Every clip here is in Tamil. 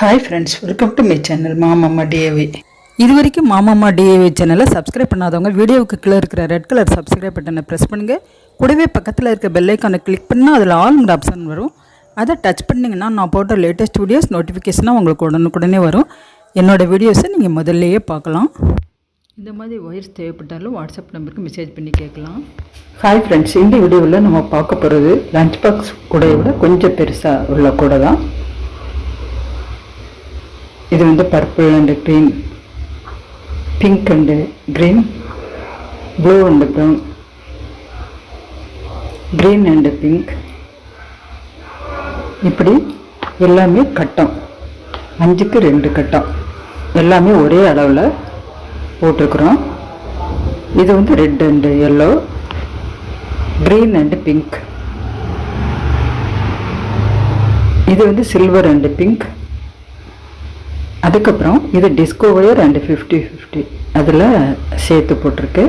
Hi friends, welcome to my channel Mamamma DAV. இது வரைக்கும் மாமம்மா டிஏவி சேனலை சப்ஸ்கிரைப் பண்ணாதவங்க வீடியோவுக்கு கீழே இருக்கிற ரெட் கலர் சப்ஸ்கிரைப் பட்டனை ப்ரெஸ் பண்ணுங்கள். கூடவே பக்கத்தில் இருக்க பெல் ஐக்கானை கிளிக் பண்ணால் அதில் ஆல்ங்கிற ஆப்ஷன் வரும். அதை டச் பண்ணிங்கன்னா நான் போட்ட லேட்டஸ்ட் வீடியோஸ் நோட்டிஃபிகேஷனாக உங்களுக்கு உடனுக்குடனே வரும். என்னோடய வீடியோஸை நீங்கள் முதல்லையே பார்க்கலாம். இந்த மாதிரி ஒயர்ஸ் தேவைப்பட்டாலும் வாட்ஸ்அப் நம்பருக்கு மெசேஜ் பண்ணி கேட்கலாம். ஹாய் ஃப்ரெண்ட்ஸ், இந்த வீடியோவில் நம்ம பார்க்க போகிறது லஞ்ச் பாக்ஸ் கூடையை விட கொஞ்சம் பெருசாக உள்ள கூடை தான். இது வந்து purple and green, pink and green, blue and brown, green and pink, இப்படி எல்லாமே கட்டம் 5க்கு 2 கட்டம் எல்லாமே ஒரே அளவில் போட்டிருக்கிறோம். இது வந்து red and yellow, green and pink, இது வந்து சில்வர் அண்டு பிங்க். அதுக்கப்புறம் இது டிஸ்கோ ஒயர் அண்டு 50-50 அதில் சேர்த்து போட்டிருக்கு.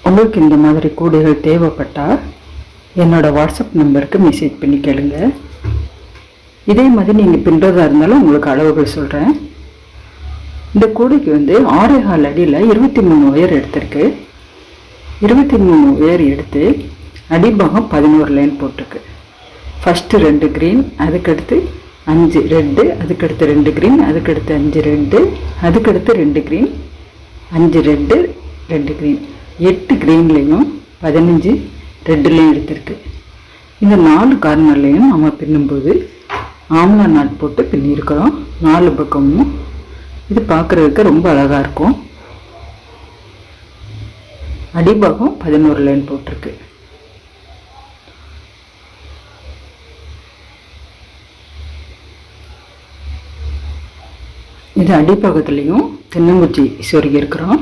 உங்களுக்கு இந்த மாதிரி கூடைகள் தேவைப்பட்டால் என்னோடய வாட்ஸ்அப் நம்பருக்கு மெசேஜ் பண்ணி கேளுங்க. இதே மாதிரி நீங்கள் பின்னுறதா இருந்தாலும் உங்களுக்கு அளவுகள் சொல்கிறேன். இந்த கூடைக்கு வந்து 6.25 அடியில் 23 ஒயர் எடுத்திருக்கு. 23 ஒயர் எடுத்து அடிபாகம் 11 லைன் போட்டிருக்கு. ஃபஸ்ட்டு 2 க்ரீன், அதுக்கடுத்து 5 ரெட்டு, அதுக்கடுத்து 2 க்ரீன், அதுக்கடுத்து 5 ரெட்டு, அதுக்கடுத்து 2 க்ரீன், 5 ரெட்டு, 2 க்ரீன், 8 க்ரீன்லேயும் 15 ரெட்டுலேயும் எடுத்திருக்கு. இந்த 4 கார்னர்லேயும் நம்ம பின்னும்போது ஆம்லா நாட் போட்டு பின்னிருக்கிறோம் 4 பக்கமும். இது பார்க்குறதுக்கு ரொம்ப அழகாக இருக்கும். அடிபாகம் 11 லைன் போட்டிருக்கு. இது அடிப்பாகத்துலேயும் தென்னங்குச்சி சொருகி இருக்கிறோம்.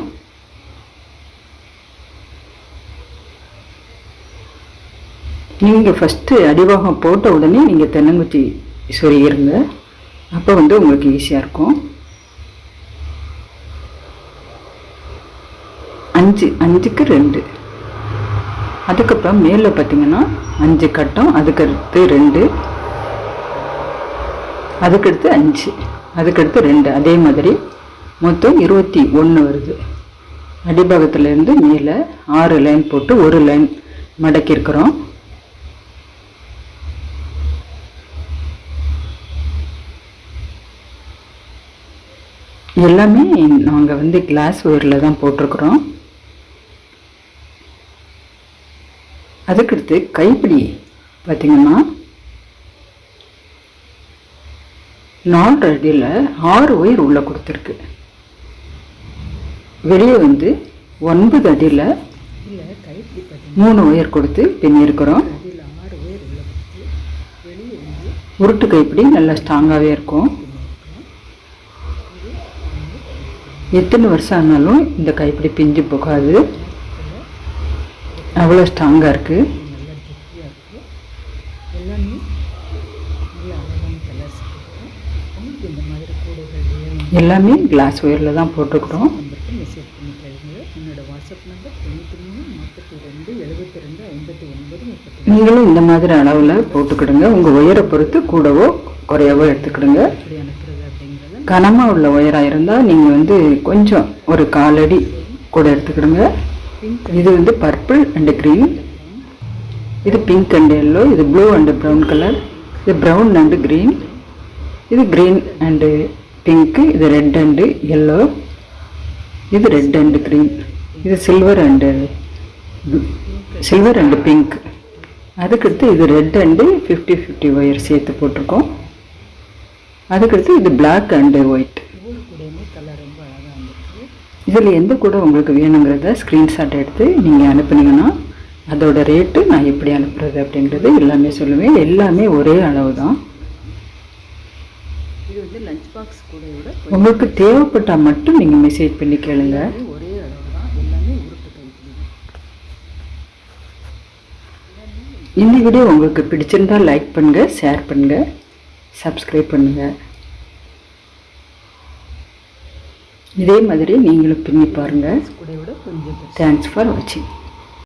நீங்கள் ஃபஸ்ட்டு அடிபாகம் போட்ட உடனே நீங்கள் தென்னங்குச்சி சொருகிருங்க. அப்போ வந்து உங்களுக்கு ஈஸியாக இருக்கும். 5க்கு 2. அதுக்கப்புறம் மேலே பார்த்தீங்கன்னா 5 கட்டம், அதுக்கடுத்து 2, அதுக்கடுத்து 5, அதுக்கடுத்து 2, அதே மாதிரி மொத்தம் 21 வருது. அடிபாகத்திலேருந்து மேலே 6 லைன் போட்டு 1 லைன் மடக்கியிருக்கிறோம். எல்லாமே நாங்கள் வந்து கிளாஸ் ஒயரில் தான் போட்டிருக்கிறோம். அதுக்கடுத்து கைப்பிடி பார்த்திங்கன்னா 4 அடியில் 6 ஒயர் உள்ளே கொடுத்துருக்கு. வெளியே வந்து 9 அடியில் 3 ஒயர் கொடுத்து பின்னிருக்கிறோம். உருட்டு கைப்பிடி நல்லா ஸ்ட்ராங்காகவே இருக்கும். எத்தனை வருஷம் ஆனாலும் இந்த கைப்பிடி பிஞ்சு போகாது, அவ்வளோ ஸ்ட்ராங்காக இருக்குது. எல்லாமே கிளாஸ் ஒயரில் தான் போட்டுக்கிறோம். நீங்களும் இந்த மாதிரி அளவில் போட்டுக்கிடுங்க. உங்கள் ஒயரை பொறுத்து கூடவோ குறையவோ எடுத்துக்கிடுங்க. கனமாக உள்ள ஒயராக இருந்தால் நீங்கள் வந்து கொஞ்சம் ஒரு 1/4 அடி கூட எடுத்துக்கிடுங்க. இது வந்து பர்பிள் அண்டு க்ரீன், இது பிங்க் அண்டு எல்லோ, இது ப்ளூ அண்டு ப்ரௌன் கலர், இது ப்ரௌன் அண்டு க்ரீன், இது க்ரீன் அண்டு பிங்க்கு, இது ரெட் அண்டு எல்லோ, இது ரெட் அண்டு க்ரீன், இது சில்வர் அண்டு பிங்க். அதுக்கடுத்து இது ரெட் அண்டு 50-50 ஒயர் சேர்த்து போட்டிருக்கோம். அதுக்கடுத்து இது பிளாக் அண்டு ஒயிட். இதில் எந்த கூட உங்களுக்கு வேணுங்கிறத ஸ்க்ரீன்ஷாட் எடுத்து நீங்கள் அனுப்புனீங்கன்னா அதோட ரேட்டு நான் எப்படி அனுப்புறது அப்படிங்கிறது எல்லாமே சொல்லுவேன். எல்லாமே ஒரே அளவு தான். இது வந்து லஞ்ச் பாக்ஸ் கூடையோட உங்களுக்கு தேவைப்பட்டால் மட்டும் நீங்கள் மெசேஜ் பண்ணி கேளுங்க. ஒரே அளவு தான், எல்லாமே உருட்டு கைப்பிடி. இந்த வீடியோ உங்களுக்கு பிடிச்சிருந்தால் லைக் பண்ணுங்கள், ஷேர் பண்ணுங்கள், சப்ஸ்கிரைப் பண்ணுங்கள். இதே மாதிரி நீங்களும் பின்னி பாருங்கள். தேங்க்ஸ் ஃபார் வாட்சிங்.